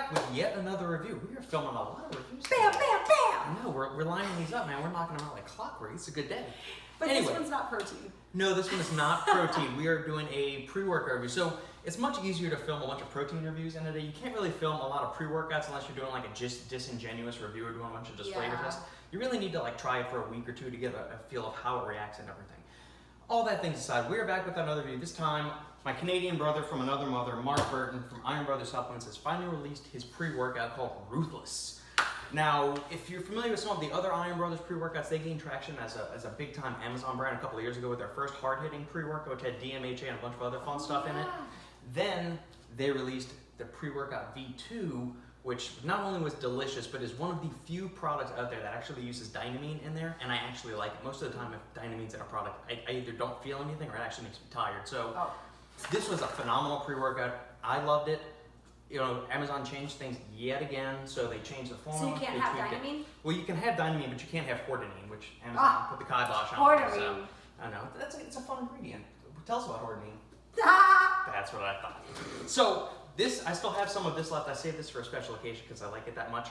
back with yet another review. We are filming a lot of reviews. Bam, bam, bam! I know, we're lining these up, man. We're knocking them out like clockwork. It's a good day. But anyway, this one's not protein. No, this one is not protein. We are doing a pre-workout review. So it's much easier to film a bunch of protein reviews in a day. You can't really film a lot of pre-workouts unless you're doing like a just disingenuous review or doing a bunch of just flavor tests. You really need to like try it for a week or two to get a feel of how it reacts and everything. All that things aside, we're back with another review. This time, my Canadian brother from another mother, Mark Burton from Iron Brothers Supplements, has finally released his pre-workout called Ruthless. Now, if you're familiar with some of the other Iron Brothers pre-workouts, they gained traction as a big-time Amazon brand a couple of years ago with their first hard-hitting pre-workout, which had DMHA and a bunch of other fun stuff in it. Then they released the pre-workout V2, which not only was delicious, but is one of the few products out there that actually uses dynamine in there, and I actually like it. Most of the time, if dynamine's in a product, I either don't feel anything or it actually makes me tired. So this was a phenomenal pre-workout. I loved it. You know, Amazon changed things yet again, so they changed the formula. So you can't have dynamine? Well, you can have dynamine, but you can't have hordenine, which Amazon put the kibosh on. Hordenine. So, I know. It's a fun ingredient. Tell us about hordenine. That's what I thought. So this, I still have some of this left. I saved this for a special occasion because I like it that much.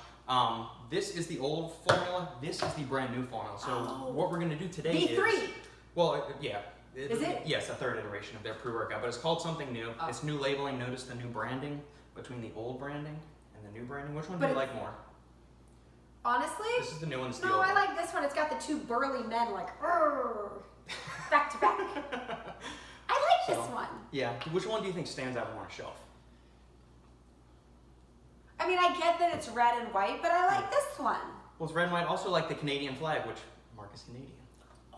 This is the old formula. This is the brand new formula. So what we're going to do today is... V3! Well, yeah. Is it? Yes, a third iteration of their pre-workout, but it's called something new. It's new labeling. Notice the new branding between the old branding and the new branding. Which one do you like more? Honestly? This is the new one. It's the no, old I one. like this one. It's got the two burly men like, back to back. I like this one. Yeah. Which one do you think stands out more on a shelf? I mean, I get that it's red and white, but I like this one. Well, it's red and white. Also like the Canadian flag, which Mark is Canadian.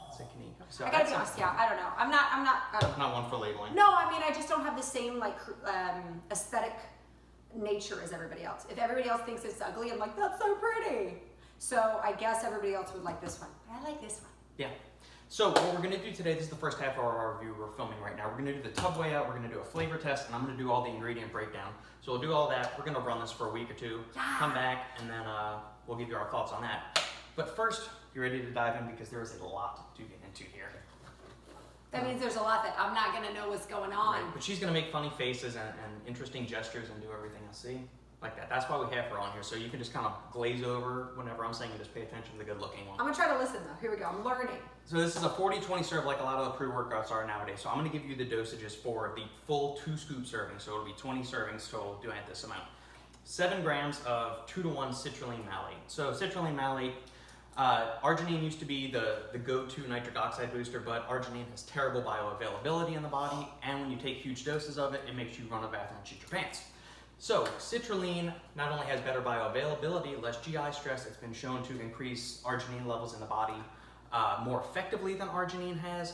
It's a Canadian. So I gotta be honest, I don't know. I'm not. Not one for labeling. No, I mean, I just don't have the same like aesthetic nature as everybody else. If everybody else thinks it's ugly, I'm like, that's so pretty. So I guess everybody else would like this one. But I like this one. Yeah. So what we're gonna do today, this is the first half of our review we're filming right now. We're gonna do the tub weigh out, we're gonna do a flavor test, and I'm gonna do all the ingredient breakdown. So we'll do all that. We're gonna run this for a week or two, come back, and then we'll give you our thoughts on that. But first, you ready to dive in because there is a lot to get into here. That means there's a lot that I'm not gonna know what's going on. Right. But she's gonna make funny faces and interesting gestures and do everything I see. Like that. That's why we have her on here. So you can just kind of glaze over whenever I'm saying and just pay attention to the good looking one. I'm gonna try to listen though. Here we go. I'm learning. So this is a 40-20 serve like a lot of the pre-workouts are nowadays. So I'm gonna give you the dosages for the full 2-scoop serving. So it'll be 20 servings total doing this amount. 7 grams of 2-to-1 citrulline malate. So citrulline malate, arginine used to be the go-to nitric oxide booster, but arginine has terrible bioavailability in the body, and when you take huge doses of it, it makes you run a bathroom and shit your pants. So citrulline not only has better bioavailability, less GI stress, it's been shown to increase arginine levels in the body more effectively than arginine has,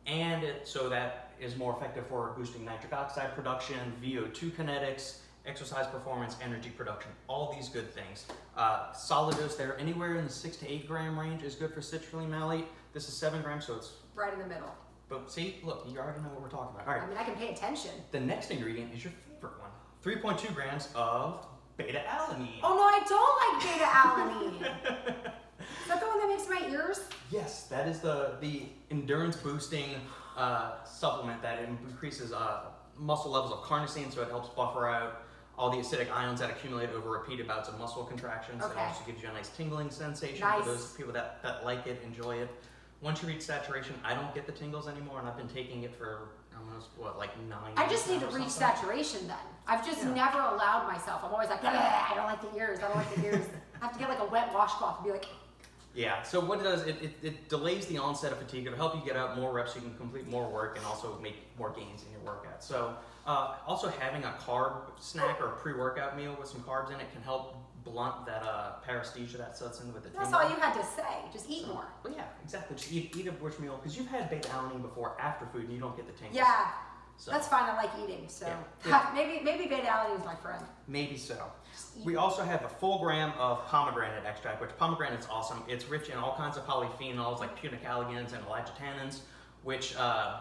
and so that is more effective for boosting nitric oxide production, VO2 kinetics, exercise performance, energy production, all these good things. Solid dose there, anywhere in the 6 to 8 gram range is good for citrulline malate. This is 7 grams, so it's right in the middle. But see, look, you already know what we're talking about. All right. I mean, I can pay attention. The next ingredient is your favorite one. 3.2 grams of Beta-Alanine. Oh no, I don't like Beta-Alanine. Is that the one that makes my ears? Yes, that is the endurance boosting supplement that increases muscle levels of carnosine, so it helps buffer out all the acidic ions that accumulate over repeated bouts of muscle contractions. Okay. It also gives you a nice tingling sensation Nice. for those people that like it, enjoy it. Once you reach saturation, I don't get the tingles anymore, and I've been taking it for almost, what, like 9 years I just need to now or reach something? saturation then. I've just never allowed myself. I'm always like, I don't like the ears, I don't like the ears. I have to get like a wet washcloth and be like, Yeah, so what it does, it delays the onset of fatigue. It'll help you get out more reps so you can complete more work and also make more gains in your workout. So also having a carb snack or a pre-workout meal with some carbs in it can help blunt that paresthesia that sets in with the that's tingle. all you had to say. Just eat more. But yeah, exactly. Just eat a bush meal because you've had beta-alanine before after food and you don't get the tingles. Yeah, So, that's fine. I like eating, so Yeah. maybe Beta-Alanine is my friend. maybe so. We also have a full gram of pomegranate extract, which pomegranate's awesome. It's rich in all kinds of polyphenols like punicalagins and elagitannins, which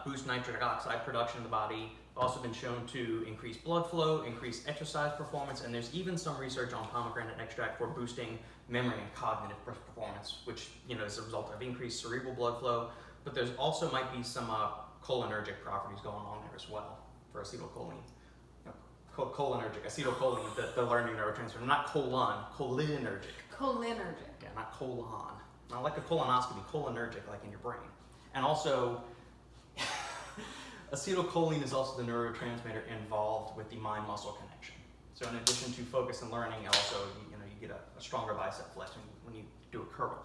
boost nitric oxide production in the body. Also been shown to increase blood flow, increase exercise performance, and there's even some research on pomegranate extract for boosting memory and cognitive performance, which is a result of increased cerebral blood flow. But there's also might be some cholinergic properties going on there as well for acetylcholine. cholinergic, acetylcholine, the learning neurotransmitter, not colon, cholinergic. Cholinergic. Yeah, not colon. Not like a colonoscopy, cholinergic, like in your brain. And also, acetylcholine is also the neurotransmitter involved with the mind-muscle connection. So in addition to focus and learning, also you get a stronger bicep flex when you do a curl.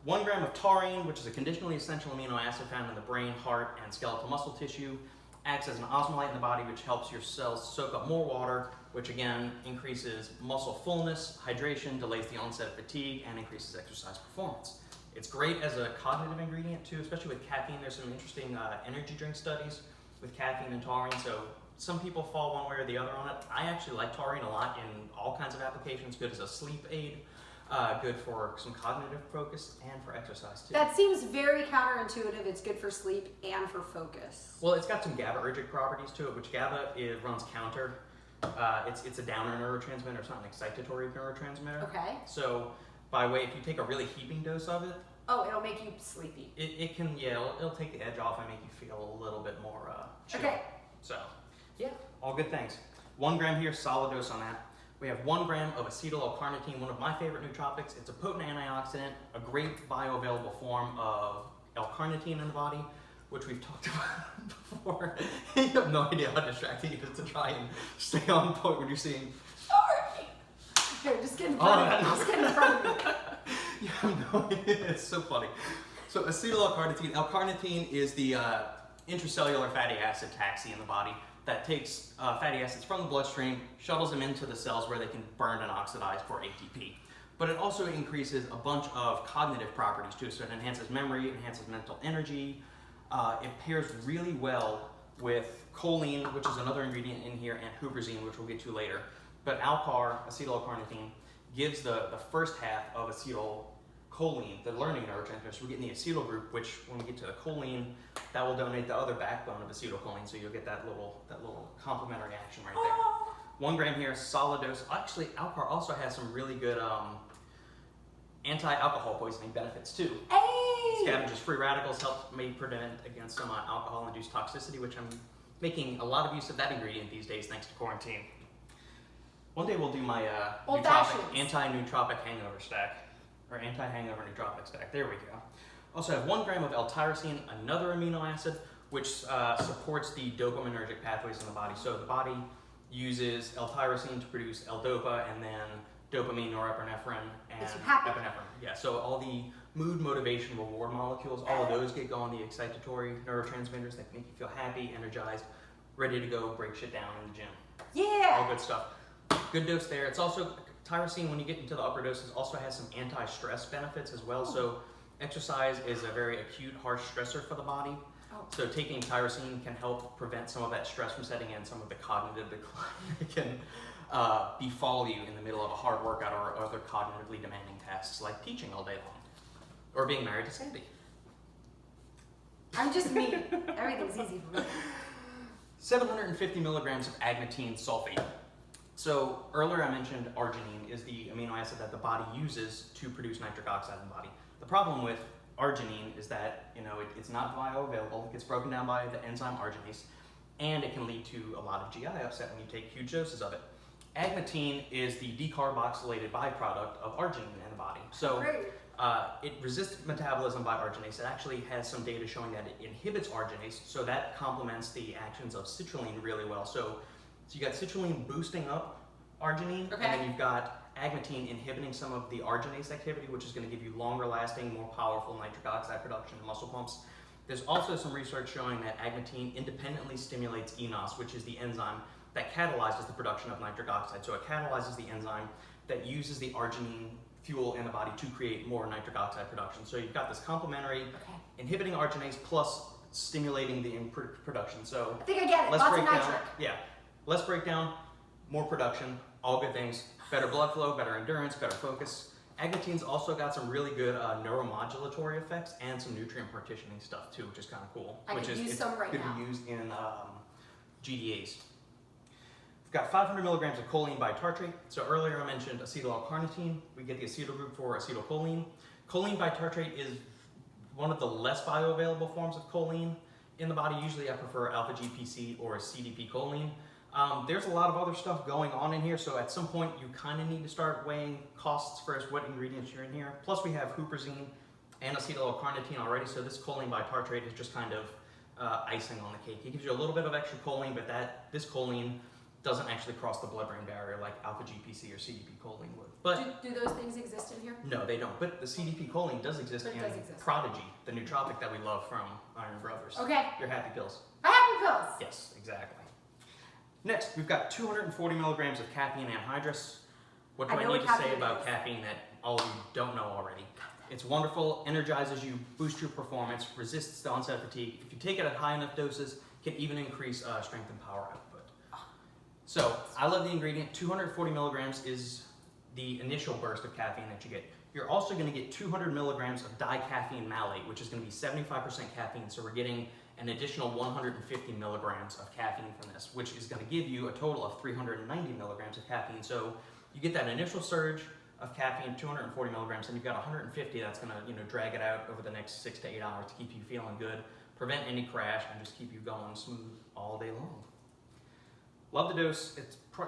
1 gram of taurine, which is a conditionally essential amino acid found in the brain, heart, and skeletal muscle tissue, acts as an osmolyte in the body, which helps your cells soak up more water, which again increases muscle fullness, hydration, delays the onset of fatigue, and increases exercise performance. It's great as a cognitive ingredient too, especially with caffeine. There's some interesting energy drink studies with caffeine and taurine, so some people fall one way or the other on it. I actually like taurine a lot in all kinds of applications, good as a sleep aid, good for some cognitive focus, and for exercise too. That seems very counterintuitive. It's good for sleep and for focus. Well, it's got some GABAergic properties to it, which GABA runs counter. It's a downer neurotransmitter. It's not an excitatory neurotransmitter. Okay. So, if you take a really heaping dose of it, it'll make you sleepy. It can, it'll take the edge off and make you feel a little bit more chill. Okay. So, yeah, all good things. 1 gram here, solid dose on that. We have 1 gram of acetyl L-Carnitine, one of my favorite nootropics. It's a potent antioxidant, a great bioavailable form of L-Carnitine in the body, which we've talked about before. You have no idea how distracting it is to try and stay on point when you're seeing. Sorry. Here, just get in front of me. Just get in front of me. You have no idea. It's so funny. So acetyl L-Carnitine. L-Carnitine is the intracellular fatty acid taxi in the body that takes fatty acids from the bloodstream, shuttles them into the cells where they can burn and oxidize for ATP. But it also increases a bunch of cognitive properties too. So it enhances memory, enhances mental energy. It pairs really well with choline, which is another ingredient in here, and huperzine, which we'll get to later. But acetyl L-Carnitine, gives the first half of acetylcholine, the learning neurotransmitter. So we're getting the acetyl group, which when we get to the choline, that will donate the other backbone of acetylcholine. So you'll get that little complementary action right there. 1 gram here, solid dose. Actually, Alcar also has some really good anti-alcohol poisoning benefits too. Hey! Scavenges free radicals, may prevent against some alcohol-induced toxicity, which I'm making a lot of use of that ingredient these days thanks to quarantine. One day we'll do my anti-nootropic hangover stack, or anti-hangover nootropic stack. There we go. Also have 1 gram of L-tyrosine, another amino acid, which supports the dopaminergic pathways in the body. So the body uses L-tyrosine to produce L-dopa, and then dopamine, norepinephrine, and epinephrine. Yeah, so all the mood, motivation, reward molecules, all of those get going, the excitatory neurotransmitters that make you feel happy, energized, ready to go break shit down in the gym. Yeah! All good stuff. Good dose there. It's also, tyrosine, when you get into the upper doses, also has some anti-stress benefits as well. So exercise is a very acute, harsh stressor for the body. So taking tyrosine can help prevent some of that stress from setting in, some of the cognitive decline that can befall you in the middle of a hard workout or other cognitively demanding tasks like teaching all day long or being married to Sandy. I'm just me. Everything's easy for me. 750 milligrams of Agmatine Sulfate. So earlier I mentioned arginine is the amino acid that the body uses to produce nitric oxide in the body. The problem with arginine is that it's not bioavailable. It gets broken down by the enzyme arginase, and it can lead to a lot of GI upset when you take huge doses of it. Agmatine is the decarboxylated byproduct of arginine in the body. So it resists metabolism by arginase. It actually has some data showing that it inhibits arginase, so that complements the actions of citrulline really well. So you got citrulline boosting up arginine, and then you've got Agmatine inhibiting some of the arginase activity, which is going to give you longer lasting, more powerful nitric oxide production in muscle pumps. There's also some research showing that Agmatine independently stimulates eNOS, which is the enzyme that catalyzes the production of nitric oxide. So it catalyzes the enzyme that uses the arginine fuel in the body to create more nitric oxide production. So you've got this complementary inhibiting arginase plus stimulating the production. So I think I get it. Lots of nitric. Less breakdown, more production, all good things. Better blood flow, better endurance, better focus. Agmatine's also got some really good neuromodulatory effects and some nutrient partitioning stuff too, which is kind of cool. I could use some right now. Could be used in GDAs. We've got 500 milligrams of choline bitartrate. So earlier I mentioned acetyl L-Carnitine. We get the acetyl group for acetylcholine. Choline bitartrate is one of the less bioavailable forms of choline in the body. Usually I prefer alpha-GPC or CDP choline. There's a lot of other stuff going on in here, so at some point you kind of need to start weighing costs first, what ingredients are in here. Plus we have huperzine and acetyl L-Carnitine already, so this choline bitartrate is just kind of icing on the cake. It gives you a little bit of extra choline, but this choline doesn't actually cross the blood-brain barrier like alpha GPC or CDP choline would. But do those things exist in here? no, they don't. But the CDP choline does exist in Prodigy, the nootropic that we love from Iron Brothers. Okay. Your happy pills. My happy pills. Yes, exactly. Next, we've got 240 milligrams of caffeine anhydrous. What do I need to say about caffeine that all of you don't know already? It's wonderful, energizes you, boosts your performance, resists the onset of fatigue. If you take it at high enough doses, it can even increase strength and power output. So, I love the ingredient. 240 milligrams is the initial burst of caffeine that you get. You're also going to get 200 milligrams of dicaffeine malate, which is going to be 75% caffeine. So we're getting an additional 150 milligrams of caffeine from this, which is going to give you a total of 390 milligrams of caffeine. So you get that initial surge of caffeine, 240 milligrams, and you've got 150 that's going to drag it out over the next 6 to 8 hours to keep you feeling good, prevent any crash, and just keep you going smooth all day long. Love the dose.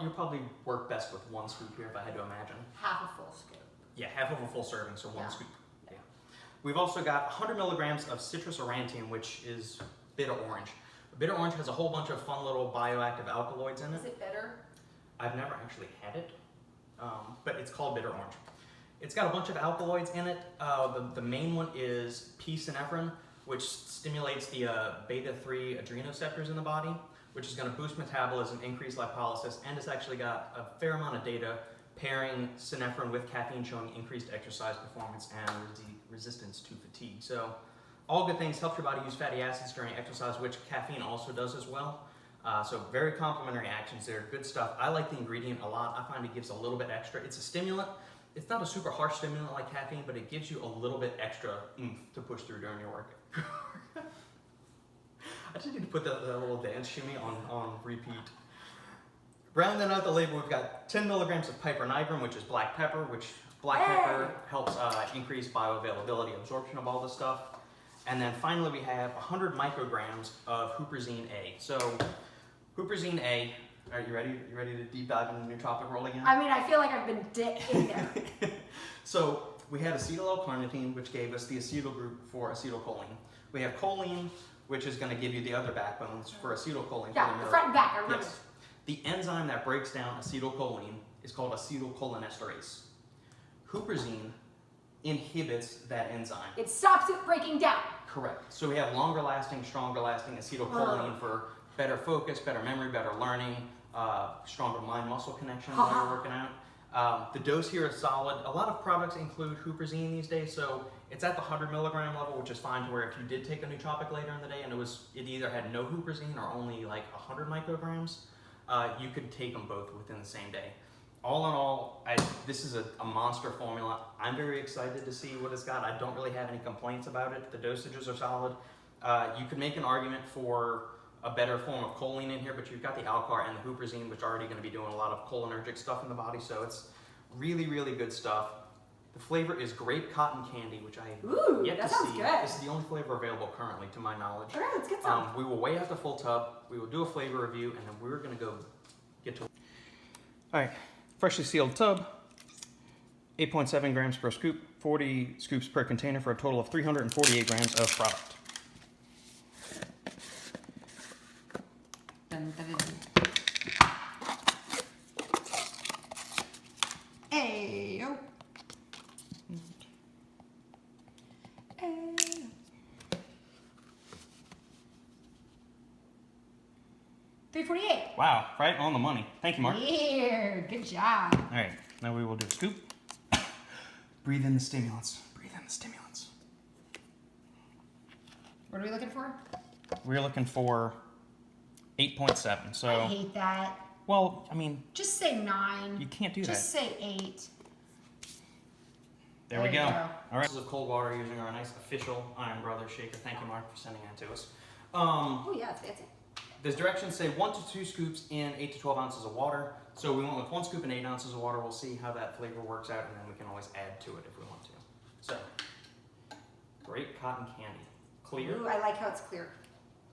You'll probably work best with 1 scoop here if I had to imagine. Half a full scoop. Yeah, half of a full serving, so 1 scoop. Yeah. We've also got 100 milligrams of citrus aurantium, which is bitter orange. Bitter orange has a whole bunch of fun little bioactive alkaloids in it. Is it bitter? I've never actually had it, but it's called bitter orange. It's got a bunch of alkaloids in it. The main one is P-synephrine, which stimulates the beta-3 adrenoceptors in the body, which is going to boost metabolism, increase lipolysis, and it's actually got a fair amount of data pairing synephrine with caffeine showing increased exercise performance and resistance to fatigue. So all good things, helps your body use fatty acids during exercise, which caffeine also does as well. So very complementary actions there, good stuff. I like the ingredient a lot. I find it gives a little bit extra. It's a stimulant. It's not a super harsh stimulant like caffeine, but it gives you a little bit extra oomph to push through during your workout. I just need to put that little dance shimmy on repeat. Rounding out the label, we've got 10 milligrams of pipermethrin, which is black pepper, which black pepper helps increase bioavailability, absorption of all this stuff. And then finally we have 100 micrograms of huperzine A. So huperzine A, are you ready? You ready to deep dive into the nootropic world again? I mean, I feel like I've been in there. So we had acetyl L-Carnitine, which gave us the acetyl group for acetylcholine. We have choline, which is going to give you the other backbones for acetylcholine. Yeah, the front and back, I remember. Yes. The enzyme that breaks down acetylcholine is called acetylcholinesterase. Huperzine inhibits that enzyme. It stops it breaking down. Correct. So we have longer lasting, stronger lasting acetylcholine for better focus, better memory, better learning, stronger mind-muscle connection while you're working out. The dose here is solid. A lot of products include huperzine these days, so it's at the 100 milligram level, which is fine to where if you did take a nootropic later in the day and it either had no huperzine or only like 100 micrograms, you could take them both within the same day. All in all, this is a monster formula. I'm very excited to see what it's got. I don't really have any complaints about it. The dosages are solid. You could make an argument for a better form of choline in here, but you've got the Alcar and the huperzine, which are already going to be doing a lot of cholinergic stuff in the body, so it's really, really good stuff. The flavor is Grape Cotton Candy, which I have yet to see. Good. This is the only flavor available currently, to my knowledge. All right, let's get some. We will weigh out the full tub. We will do a flavor review, and then we're going to go get to. All right, freshly sealed tub, 8.7 grams per scoop, 40 scoops per container for a total of 348 grams of product. Ayo. 348. Wow, right on the money. Thank you, Mark. Yeah, good job. All right, now we will do a scoop. Breathe in the stimulants. Breathe in the stimulants. What are we looking for? We're looking for 8.7. So I hate that. Well, I mean, just say 9. You can't do just that. Just say 8. There we go. All right. This is cold water using our nice official Iron Brothers shaker. Thank you, Mark, for sending that to us. Oh yeah, it's fancy. There's directions say 1 to 2 scoops in 8 to 12 ounces of water. So we went with 1 scoop in 8 ounces of water. We'll see how that flavor works out, and then we can always add to it if we want to. So, Grape Cotton Candy. Clear. Ooh, I like how it's clear.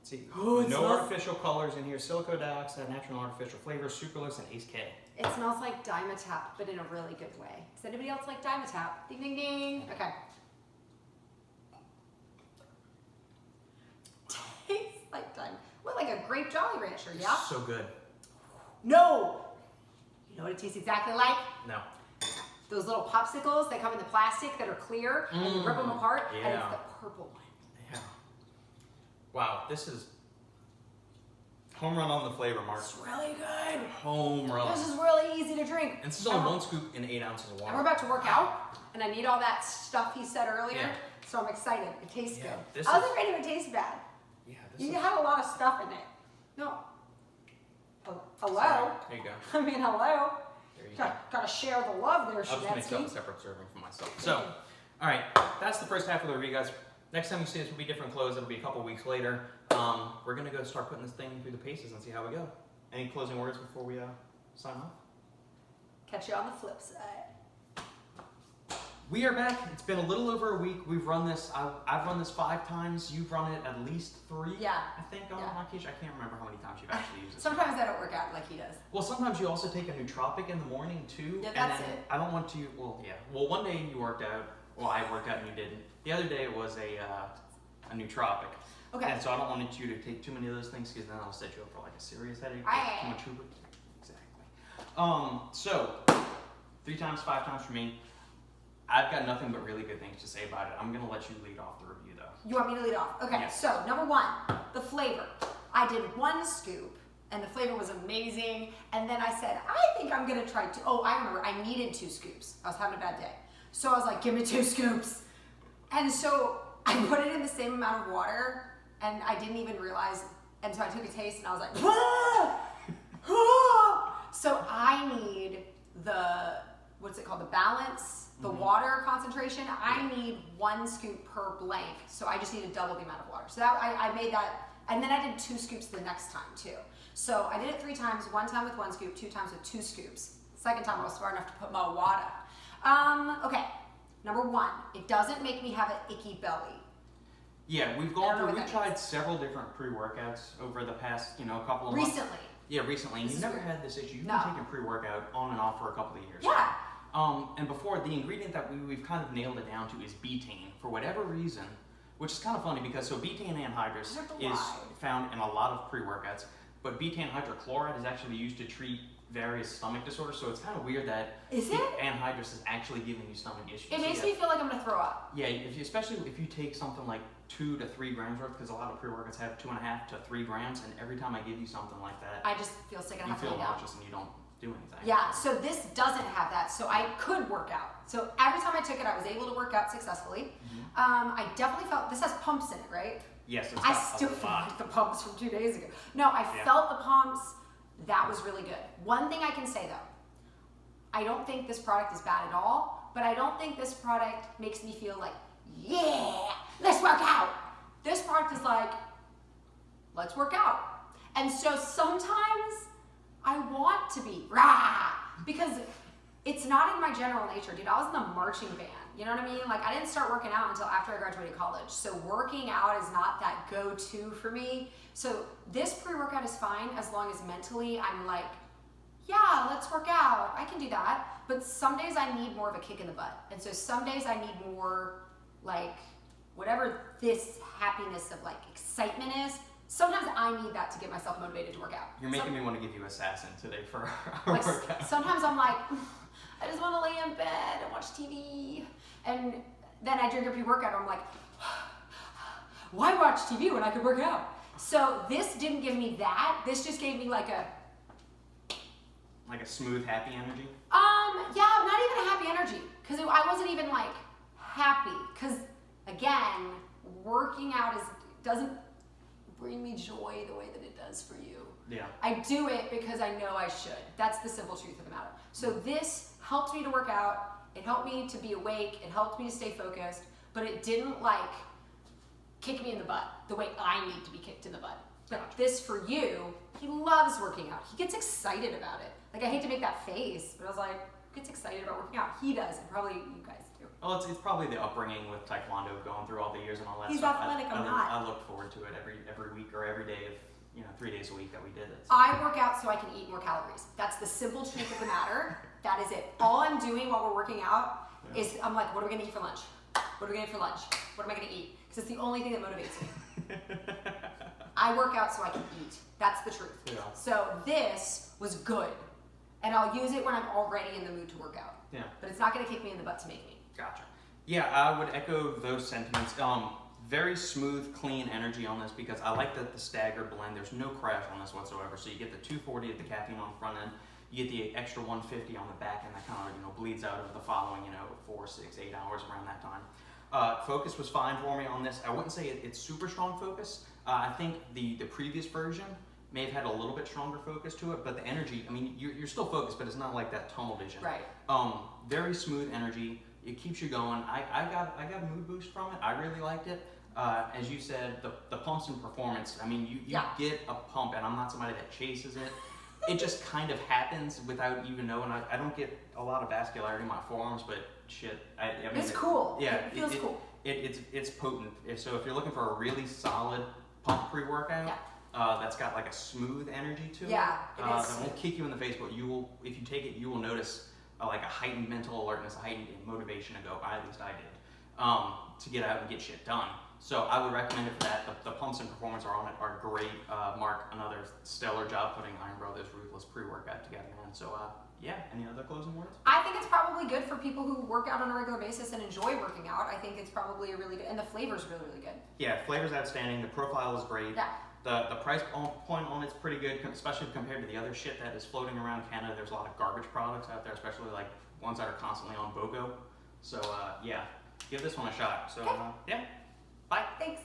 See, Oh, it no smells- artificial colors in here. Silico dioxide, natural and artificial flavors, sucralose, and Ace K. It smells like Dimetap, but in a really good way. Does anybody else like Dimetap? Ding, ding, ding. Okay. Tastes like Dimetap. What, like a grape Jolly Rancher, yeah? So good. No! You know what it tastes exactly like? No. Those little popsicles that come in the plastic that are clear, and you rip them apart, and it's yeah. the purple one. Yeah. Wow, this is home run on the flavor, Mark. It's really good. Home run. This is really easy to drink. And this is only 1 scoop in 8 ounces of And water. we're about to work out, and I need all that stuff he said earlier, Yeah. so I'm excited. It tastes Yeah, good. this I wasn't is- ready to taste bad. Yeah, this You is... have a lot of stuff in it. No. Oh, hello? Sorry. There you go. I mean, hello? There you go. Gotta share the love there, I'll just make some Shanetsky. separate serving for myself. So, all right, that's the first half of the review, guys. Next time you see us will be different clothes. It'll be a couple weeks later. We're gonna go start putting this thing through the paces and see how we go. Any closing words before we sign off? Catch you on the flip side. We are back. It's been a little over a week. We've run this. I've run this 5 times. You've run it at least 3. Yeah. I think on Yeah. occasion. I can't remember how many times you've actually used it. Sometimes I don't work out like he does. Well, sometimes you also take a nootropic in the morning too. Yeah, and that's then it. I don't want to. Well, yeah. Well, one day you worked out. Well, I worked out and you didn't. The other day it was a nootropic. Okay. And so I don't want you to take too many of those things because then I'll set you up for like a serious headache. Aye. Too much sugar. Exactly. So 3 times, 5 times for me. I've got nothing but really good things to say about it. I'm gonna let you lead off the review though. You want me to lead off? Okay, Yes. so number 1, the flavor. I did 1 scoop, and the flavor was amazing. And then I said, I think I'm gonna try 2. Oh, I remember, I needed 2 scoops. I was having a bad day. So I was like, give me 2 scoops. And so I put it in the same amount of water, and I didn't even realize. And so I took a taste, and I was like, ah! Ah! So I need the, what's it called, the balance, the water concentration. I need 1 scoop per blank, so I just need to double the amount of water. So that I made that, and then I did 2 scoops the next time too. So I did it 3 times, 1 time with 1 scoop, 2 times with 2 scoops. Second time I was smart enough to put more water. Okay, number 1, it doesn't make me have an icky belly. Yeah, we've I don't gone know through. what We've that tried several different pre-workouts over the past, couple of months. Recently. Yeah, recently. And This you've is never weird. had this issue. You've No. been taking pre-workout on and off for a couple of years. Yeah. And before, the ingredient that we've kind of nailed it down to is betaine. For whatever reason, which is kind of funny because Beta-Alanine anhydrous I don't know is why. found in a lot of pre-workouts, but beta hydrochloride is actually used to treat various stomach disorders, so it's kind of weird that Is it? anhydrous is actually giving you stomach issues. It So makes yeah. me feel like I'm gonna throw up. Yeah, especially if you take something like 2 to 3 grams worth, because a lot of pre-workouts have 2.5 to 3 grams, and every time I give you something like that, I just feel sick and you have to feel lay down. nauseous and you don't do anything. Yeah, so this doesn't have that, so I could work out. So every time I took it, I was able to work out successfully. I definitely felt, this has pumps in it, right? Yes, it's I got still a feel lot. like the pumps from 2 days ago. No, I Yeah. felt the pumps. That was really good. One thing I can say though, I don't think this product is bad at all, but I don't think this product makes me feel like, yeah, let's work out. This product is like, let's work out. And so sometimes I want to be rah, because it's not in my general nature, dude. I was in the marching band, you know what I mean? Like I didn't start working out until after I graduated college. So working out is not that go-to for me. So this pre-workout is fine as long as mentally I'm like, yeah, let's work out. I can do that. But some days I need more of a kick in the butt. And so some days I need more like whatever this happiness of like excitement is. Sometimes I need that to get myself motivated to work out. You're making me want to give you Assassin today for our Like, workout. sometimes I'm like, I just want to lay in bed and watch TV. And then I drink a pre-workout and I'm like, why watch TV when I could work out? So this didn't give me that. This just gave me like a, Like a smooth, happy energy. yeah, not even a happy energy. Because I wasn't even like happy. Because again, working out doesn't bring me joy the way that it does for you. Yeah. I do it because I know I should. That's the simple truth of the matter. So this helped me to work out. It helped me to be awake. It helped me to stay focused. But it didn't like kick me in the butt the way I need to be kicked in the butt. But this for you, he loves working out. He gets excited about it. Like I hate to make that face, but I was like, gets excited about working out. He does, and probably you guys do. Well, it's probably the upbringing with Taekwondo, going through all the years and all that He's stuff. athletic, I'm not. I look forward to it every week or every day of 3 days a week that we did it. So. I work out so I can eat more calories. That's the simple truth of the matter. That is it. All I'm doing while we're working out is I'm like, what are we gonna eat for lunch? What are we gonna eat for lunch? What am I gonna eat? Because it's the only thing that motivates me. I work out so I can eat. That's the truth. Yeah. So this was good. And I'll use it when I'm already in the mood to work out. Yeah. But it's not gonna kick me in the butt to make me. Gotcha. Yeah, I would echo those sentiments. Very smooth, clean energy on this because I like the stagger blend. There's no crash on this whatsoever. So you get the 240 of the caffeine on the front end. You get the extra 150 on the back end that kind of bleeds out over the following 4, 6, 8 hours around that time. Focus was fine for me on this. I wouldn't say it's super strong focus. I think the previous version may have had a little bit stronger focus to it, but the energy, I mean, you're still focused, but it's not like that tunnel vision. Right. Very smooth energy. It keeps you going. I got a mood boost from it. I really liked it. As you said, the pumps and performance. I mean, you get a pump, and I'm not somebody that chases it. It just kind of happens without even knowing. I don't get a lot of vascularity in my forearms, but shit, I mean, it's cool. Yeah, it feels cool. It's potent. So if you're looking for a really solid pump pre-workout, that's got like a smooth energy to it. Yeah, it is. That won't kick you in the face, but if you take it, you will notice like a heightened mental alertness, a heightened motivation to go. At least I did, to get out and get shit done. So I would recommend it for that. The pumps and performance are on it are great. Mark, another stellar job putting Iron Brothers Ruthless pre-workout together, man. So any other closing words? I think it's probably good for people who work out on a regular basis and enjoy working out. I think it's probably a really good, and the flavor's really, really good. Yeah, flavor's outstanding. The profile is great. Yeah. The price point on it's pretty good, especially compared to the other shit that is floating around Canada. There's a lot of garbage products out there, especially like ones that are constantly on BOGO. So give this one a shot. So Okay. bye. Thanks.